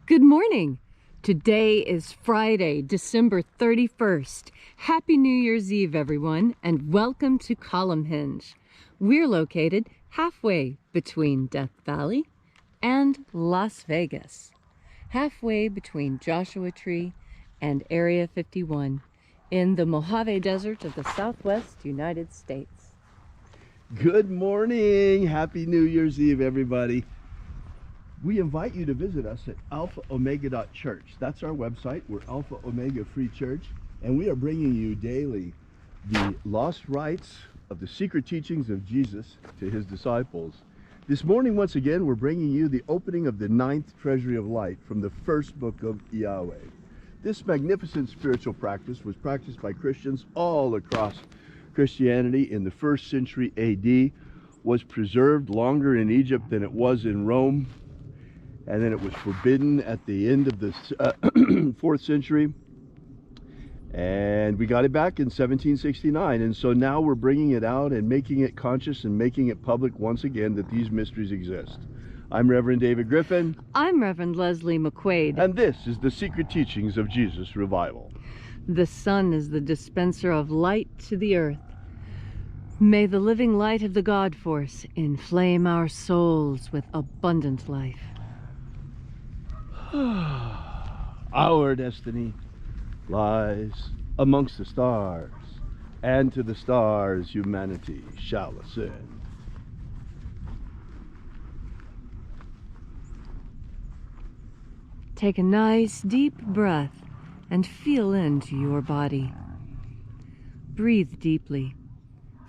Good morning. Today is Friday, December 31st. Happy New Year's Eve, everyone, and welcome to Columnhenge. We're located halfway between Death Valley and Las Vegas, halfway between Joshua Tree and Area 51 in the Mojave Desert of the Southwest United States. Good morning. Happy New Year's Eve, everybody. We invite you to visit us at Alpha Ωmega Church. That's our website. We're Alpha Ωmega Free Church, and we are bringing you daily the lost rites of the secret teachings of Jesus to his disciples. This morning, once again, we're bringing you the opening of the 9th Treasury of Light from the first book of Yahweh. This magnificent spiritual practice was practiced by Christians all across Christianity in the 1st century AD, was preserved longer in Egypt than it was in Rome, and then it was forbidden at the end of the 4th century, and we got it back in 1769. And so now we're bringing it out and making it conscious and making it public once again that these mysteries exist. I'm Reverend David Griffin. I'm Reverend Leslie McQuade. And this is the secret teachings of Jesus Revival. The sun is the dispenser of light to the earth. May the living light of the God Force inflame our souls with abundant life. Our destiny lies amongst the stars, and to the stars humanity shall ascend. Take a nice deep breath and feel into your body. Breathe deeply.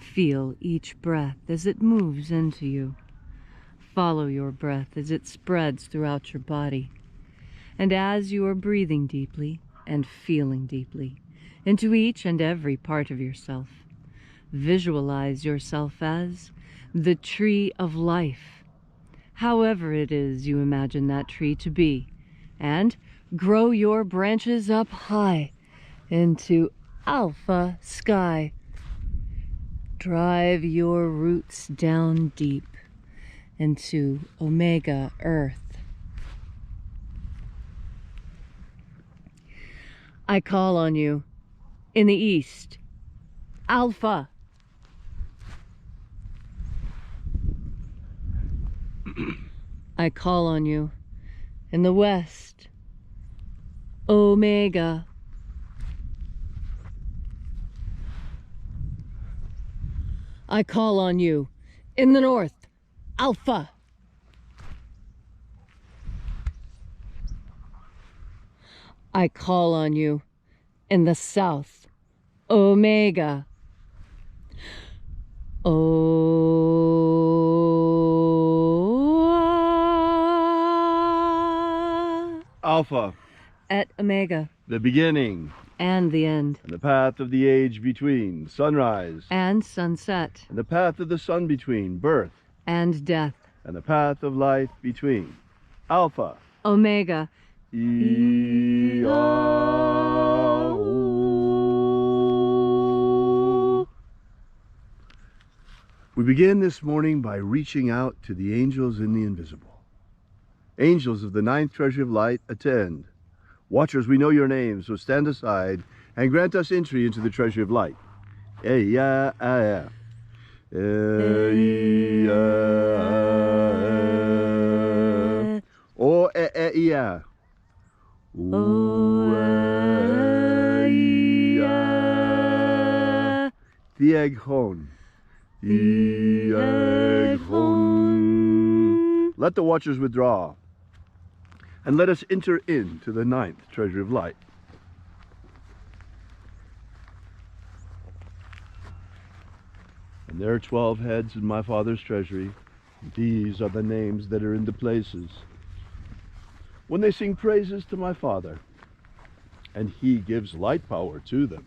Feel each breath as it moves into you. Follow your breath as it spreads throughout your body. And as you are breathing deeply and feeling deeply into each and every part of yourself, visualize yourself as the tree of life, however it is you imagine that tree to be, and grow your branches up high into alpha sky. Drive your roots down deep into omega earth. I call on you in the east, Alpha. I call on you in the west, Omega. I call on you in the north, Alpha. I call on you in the south, Omega. Alpha, Et Omega, the beginning and the end, and the path of the age between, sunrise and sunset, and the path of the sun between, birth and death, and the path of life between. Alpha, Omega. We begin this morning by reaching out to the angels in the invisible. Angels of the 9th Treasury of Light, attend. Watchers, we know your names, so stand aside and grant us entry into the Treasury of Light. Let the watchers withdraw, and let us enter into the 9th Treasury of Light. And there are 12 heads in my Father's treasury. These are the names that are in the places when they sing praises to my Father, and he gives light power to them.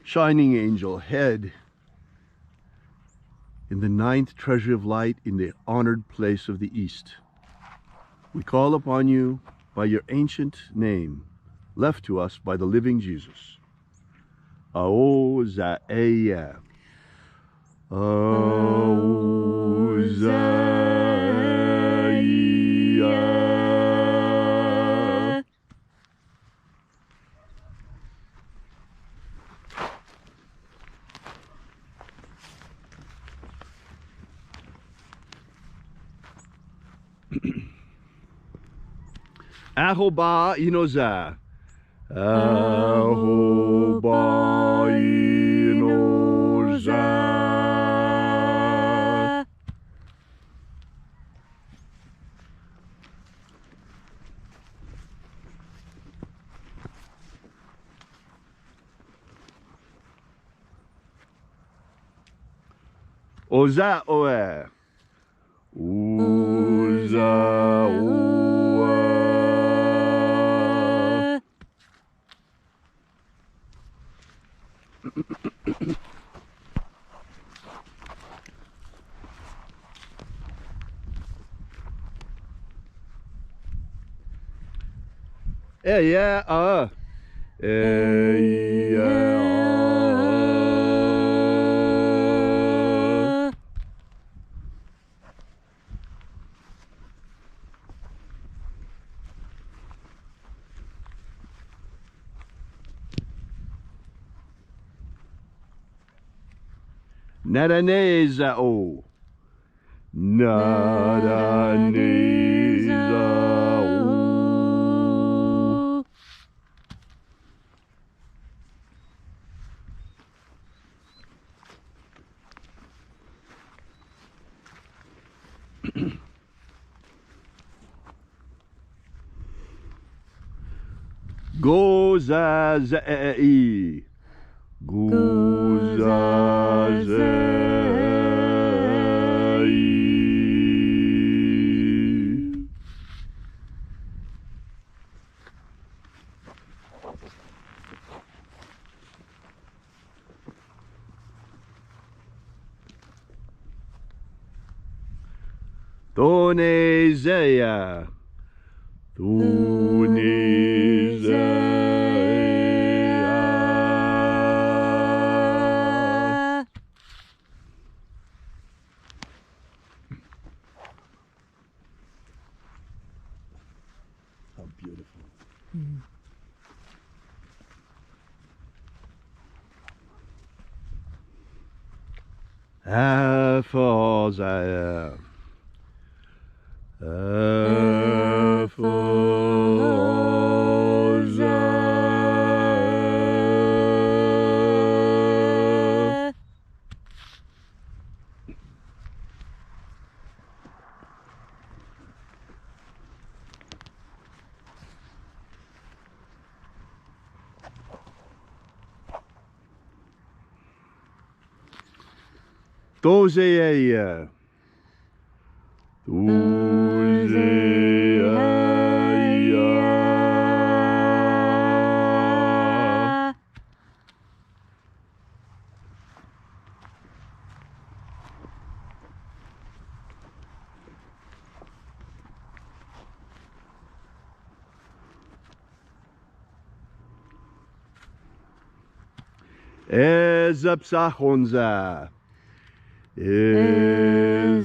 Shining angel, head in the 9th Treasury of Light in the honored place of the East, we call upon you by your ancient name, left to us by the living Jesus. Aozaeya. Ahoba inoza. Ahoba inoza. Oza oe. Oza oe. Yeah, Nadaneza o. Nadaneza o. Gozazei. Gozazei. Thonezea. Thonezea. How beautiful. Alpha Thozea. Ezapsahonza. Ezapsahonza.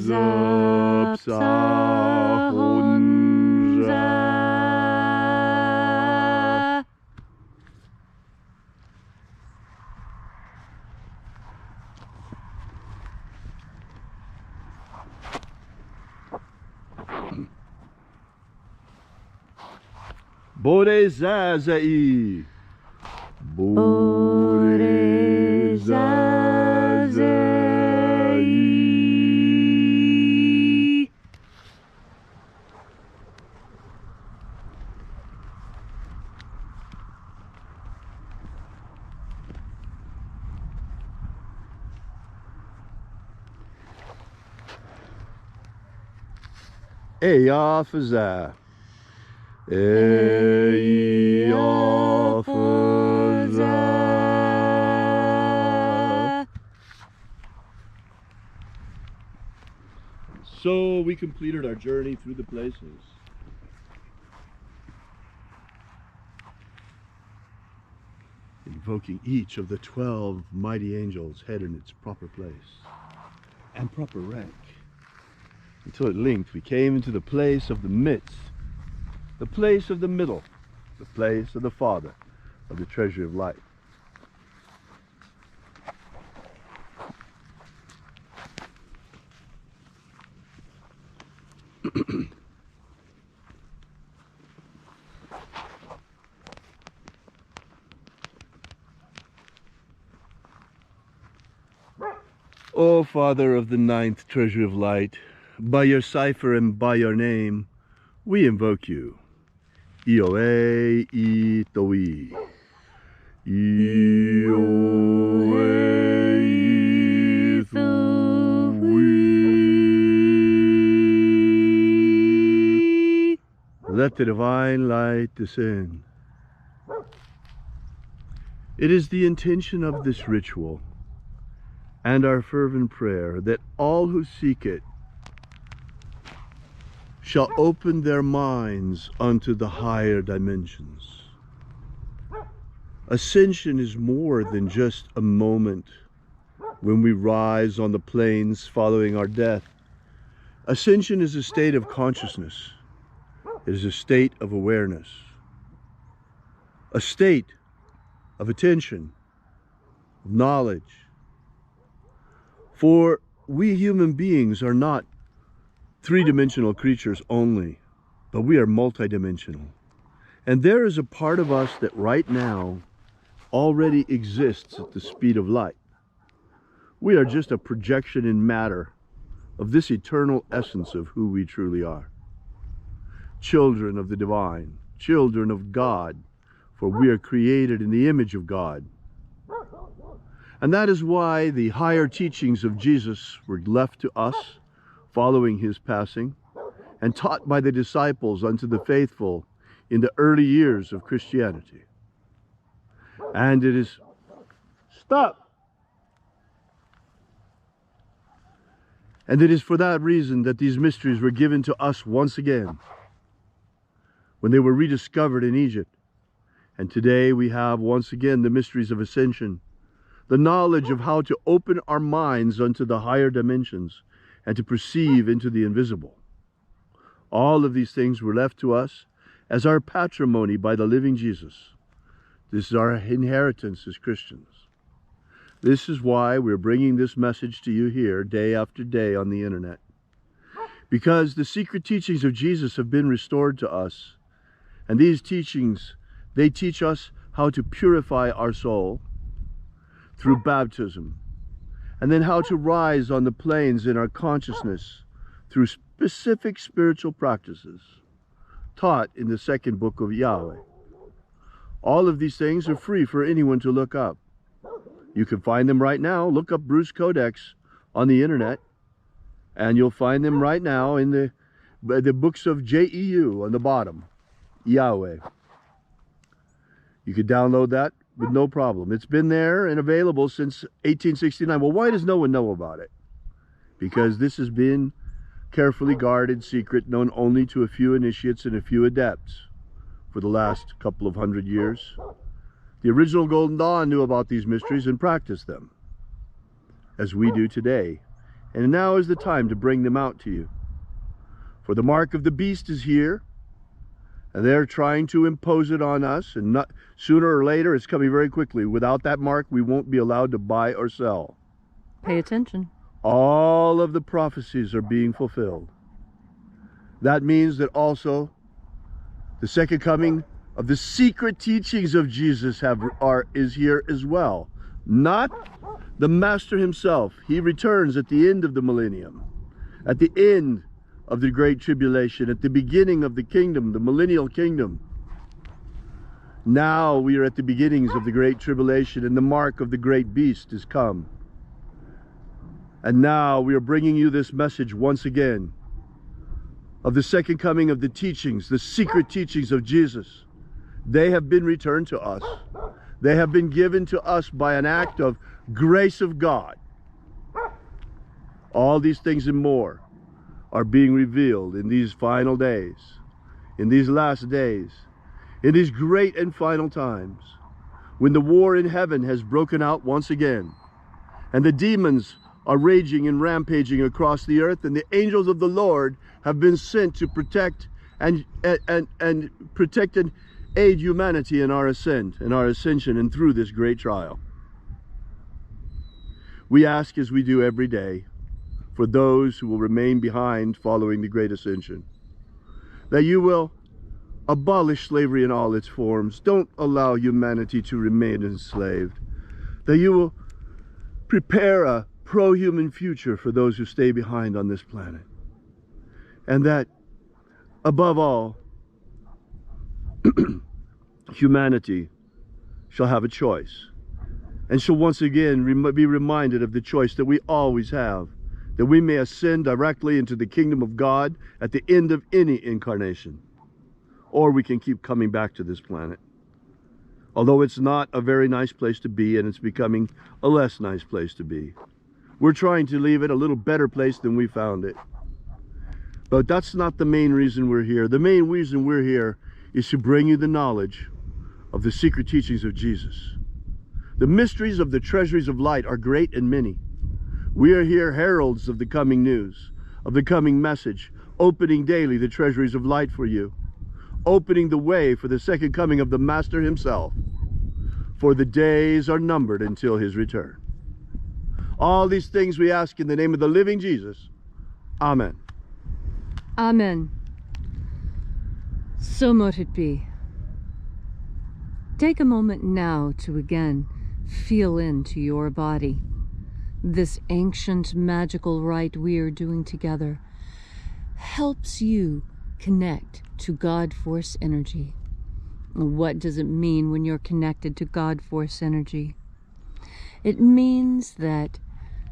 Borezazai. Borezazai. Eyafaza. Eyafaza. So we completed our journey through the places. Invoking each of the 12 mighty angels head in its proper place. and proper rank. Until at length we came into the place of the midst, the place of the middle, the place of the Father of the Treasury of Light. O Father of the ninth Treasury of Light, by your cipher and by your name, we invoke you. Ioe itoi. Ioe itoi. Let the divine light descend. It is the intention of this ritual and our fervent prayer that all who seek it shall open their minds unto the higher dimensions. Ascension is more than just a moment when we rise on the plains following our death. Ascension is a state of consciousness. It is a state of awareness, a state of attention, of knowledge. For we human beings are not three-dimensional creatures only, but we are multidimensional. And there is a part of us that right now already exists at the speed of light. We are just a projection in matter of this eternal essence of who we truly are. Children of the divine, children of God, for we are created in the image of God. And that is why the higher teachings of Jesus were left to us following his passing and taught by the disciples unto the faithful in the early years of Christianity. And it is, stop! And it is for that reason that these mysteries were given to us once again when they were rediscovered in Egypt. And today we have once again the mysteries of ascension, the knowledge of how to open our minds unto the higher dimensions and to perceive into the invisible. All of these things were left to us as our patrimony by the living Jesus. This is our inheritance as Christians. This is why we're bringing this message to you here day after day on the internet. Because the secret teachings of Jesus have been restored to us. And these teachings, they teach us how to purify our soul through baptism, and then how to rise on the planes in our consciousness through specific spiritual practices taught in the second book of Yahweh. All of these things are free for anyone to look up. You can find them right now. Look up Bruce Codex on the internet, and you'll find them right now in the books of JEU on the bottom, Yahweh. You can download that with no problem. It's been there and available since 1869. Well, why does no one know about it? Because this has been carefully guarded secret, known only to a few initiates and a few adepts for the last couple of 100 years. The original Golden Dawn knew about these mysteries and practiced them, as we do today. And now is the time to bring them out to you. For the mark of the beast is here, and they're trying to impose it on us, and not sooner or later, it's coming very quickly. Without that mark, we won't be allowed to buy or sell. Pay attention. All of the prophecies are being fulfilled. That means that also the second coming of the secret teachings of Jesus is here as well. Not the Master himself. He returns at the end of the millennium, at the end of the Great Tribulation, at the beginning of the kingdom, the millennial kingdom. Now we are at the beginnings of the Great Tribulation, and the mark of the great beast is come. And now we are bringing you this message once again of the second coming of the teachings, the secret teachings of Jesus. They have been returned to us. They have been given to us by an act of grace of God. All these things and more are being revealed in these final days, in these last days, in these great and final times, when the war in heaven has broken out once again, and the demons are raging and rampaging across the earth, and the angels of the Lord have been sent to protect and protect and aid humanity in our ascension and through this great trial. We ask, as we do every day, for those who will remain behind following the great ascension, that you will abolish slavery in all its forms. Don't allow humanity to remain enslaved. That you will prepare a pro-human future for those who stay behind on this planet. And that, above all, humanity shall have a choice, and shall once again be reminded of the choice that we always have, that we may ascend directly into the kingdom of God at the end of any incarnation, or we can keep coming back to this planet. Although it's not a very nice place to be, and it's becoming a less nice place to be. We're trying to leave it a little better place than we found it. But that's not the main reason we're here. The main reason we're here is to bring you the knowledge of the secret teachings of Jesus. The mysteries of the treasuries of light are great and many. We are here heralds of the coming news, of the coming message, opening daily the treasuries of light for you, opening the way for the second coming of the Master himself, for the days are numbered until his return. All these things we ask in the name of the living Jesus. Amen. Amen. So mote it be. Take a moment now to again feel into your body. This ancient magical rite we are doing together helps you connect to God Force energy. What does it mean when you're connected to God Force energy? It means that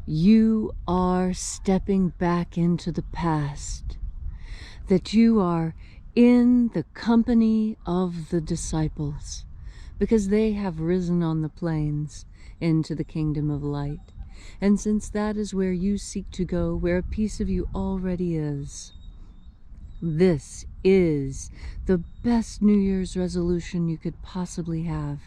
you are stepping back into the past, that you are in the company of the disciples, because they have risen on the plains into the kingdom of light. And since that is where you seek to go, where a piece of you already is, this is the best New Year's resolution you could possibly have.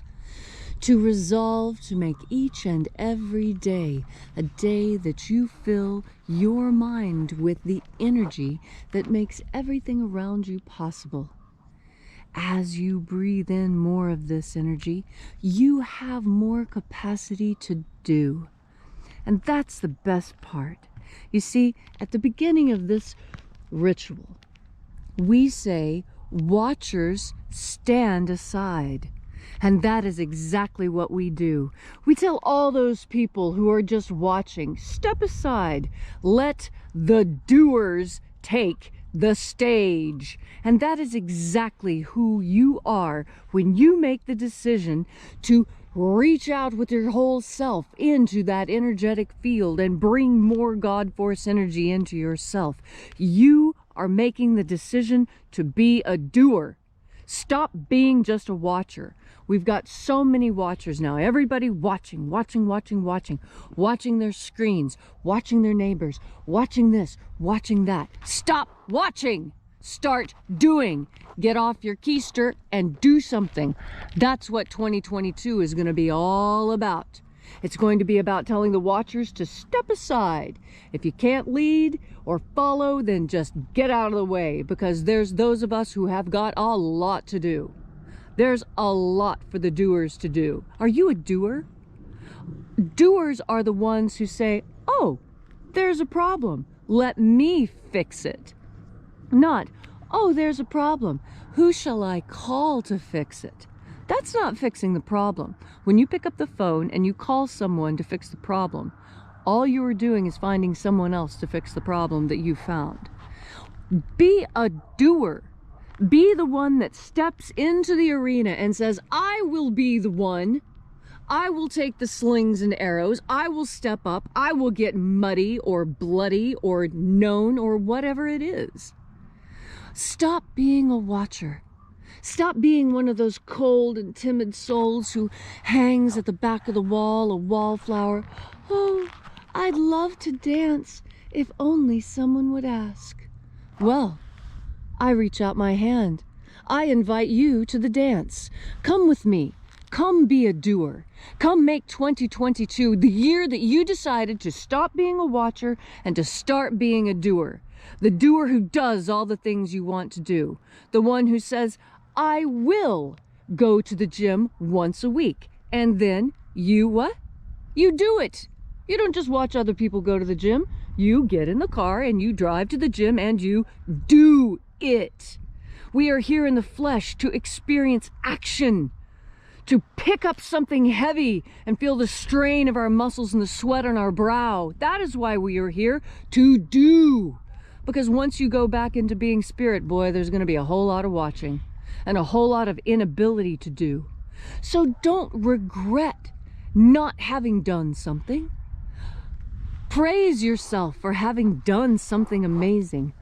To resolve to make each and every day a day that you fill your mind with the energy that makes everything around you possible. As you breathe in more of this energy, you have more capacity to do. And that's the best part. You see, at the beginning of this ritual, we say, watchers stand aside. And that is exactly what we do. We tell all those people who are just watching, step aside, let the doers take the stage. And that is exactly who you are when you make the decision to reach out with your whole self into that energetic field and bring more God Force energy into yourself. You are making the decision to be a doer. Stop being just a watcher. We've got so many watchers now. Everybody watching their screens, watching their neighbors, watching this, watching that. Stop watching. Start doing. Get off your keister and do something. That's what 2022 is going to be all about. It's going to be about telling the watchers to step aside. If you can't lead or follow, then just get out of the way, because there's those of us who have got a lot to do. There's a lot for the doers to do. Are you a doer? Doers are the ones who say, oh, there's a problem. Let me fix it. Not, oh, there's a problem. Who shall I call to fix it? That's not fixing the problem. When you pick up the phone and you call someone to fix the problem, all you are doing is finding someone else to fix the problem that you found. Be a doer. Be the one that steps into the arena and says, I will be the one. I will take the slings and arrows. I will step up. I will get muddy or bloody or known or whatever it is. Stop being a watcher. Stop being one of those cold and timid souls who hangs at the back of the wall, a wallflower. Oh, I'd love to dance if only someone would ask. Well, I reach out my hand. I invite you to the dance. Come with me. Come be a doer. Come make 2022 the year that you decided to stop being a watcher and to start being a doer. The doer who does all the things you want to do. The one who says, I will go to the gym once a week. And then you what? You do it. You don't just watch other people go to the gym. You get in the car and you drive to the gym and you do it. We are here in the flesh to experience action, to pick up something heavy and feel the strain of our muscles and the sweat on our brow. That is why we are here, to do. Because once you go back into being spirit, boy, there's going to be a whole lot of watching and a whole lot of inability to do. So don't regret not having done something. Praise yourself for having done something amazing,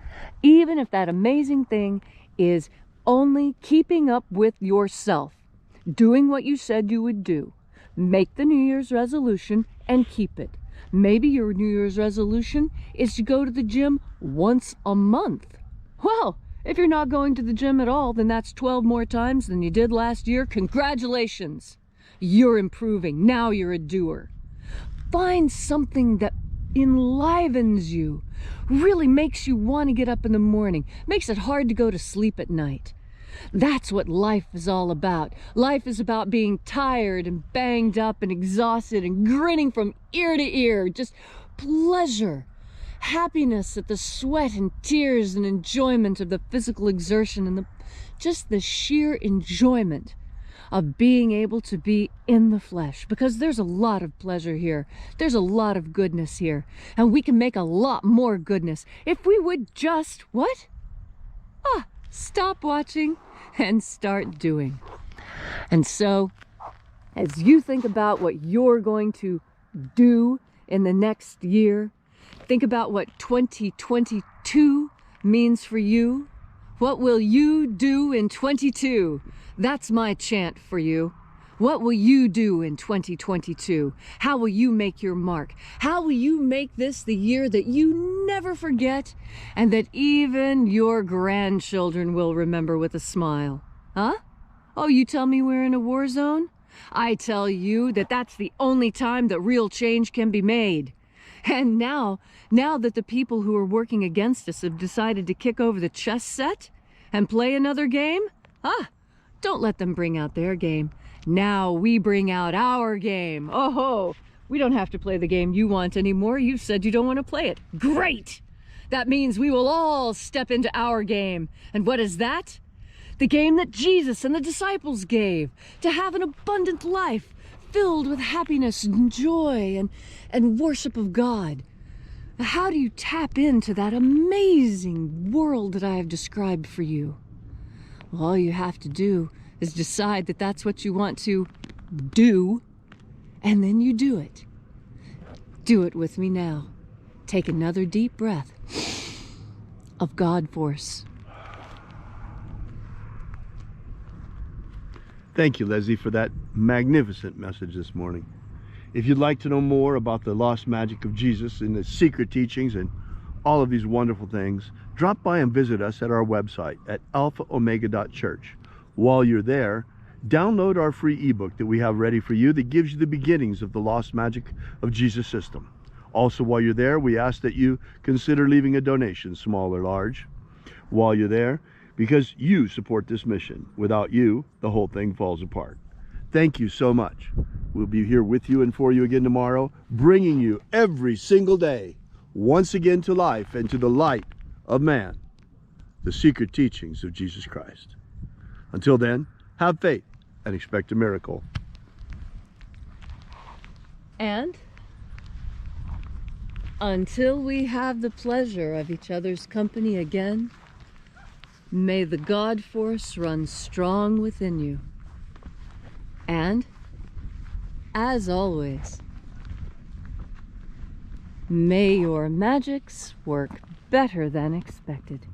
even if that amazing thing is only keeping up with yourself. Doing what you said you would do. Make the New Year's resolution and keep it. Maybe your New Year's resolution is to go to the gym once a month. Well, if you're not going to the gym at all, then that's 12 more times than you did last year. Congratulations. You're improving. Now you're a doer. Find something that enlivens you, really makes you want to get up in the morning, makes it hard to go to sleep at night. That's what life is all about. Life is about being tired and banged up and exhausted and grinning from ear to ear. Just pleasure, happiness at the sweat and tears and enjoyment of the physical exertion and just the sheer enjoyment of being able to be in the flesh. Because there's a lot of pleasure here. There's a lot of goodness here. And we can make a lot more goodness if we would just, what? Stop watching and start doing. And so, as you think about what you're going to do in the next year, think about what 2022 means for you. What will you do in 22? That's my chant for you. What will you do in 2022? How will you make your mark? How will you make this the year that you never forget and that even your grandchildren will remember with a smile? Huh? Oh, you tell me we're in a war zone? I tell you that that's the only time that real change can be made. And now that the people who are working against us have decided to kick over the chess set and play another game, don't let them bring out their game. Now we bring out our game. Oh, we don't have to play the game you want anymore. You've said you don't want to play it. Great! That means we will all step into our game. And what is that? The game that Jesus and the disciples gave, to have an abundant life filled with happiness and joy and worship of God. How do you tap into that amazing world that I have described for you? Well, all you have to do is decide that that's what you want to do, and then you do it. Do it with me now. Take another deep breath of God force. Thank you, Leslie, for that magnificent message this morning. If you'd like to know more about the lost magic of Jesus and the secret teachings and all of these wonderful things, drop by and visit us at our website at alphaomega.church. While you're there, download our free ebook that we have ready for you that gives you the beginnings of the lost magic of Jesus system. Also, while you're there, we ask that you consider leaving a donation, small or large, while you're there, because you support this mission. Without you, the whole thing falls apart. Thank you so much. We'll be here with you and for you again tomorrow, bringing you every single day, once again to life and to the light of man, the secret teachings of Jesus Christ. Until then, have faith and expect a miracle. And until we have the pleasure of each other's company again, may the God force run strong within you. And, as always, may your magics work better than expected.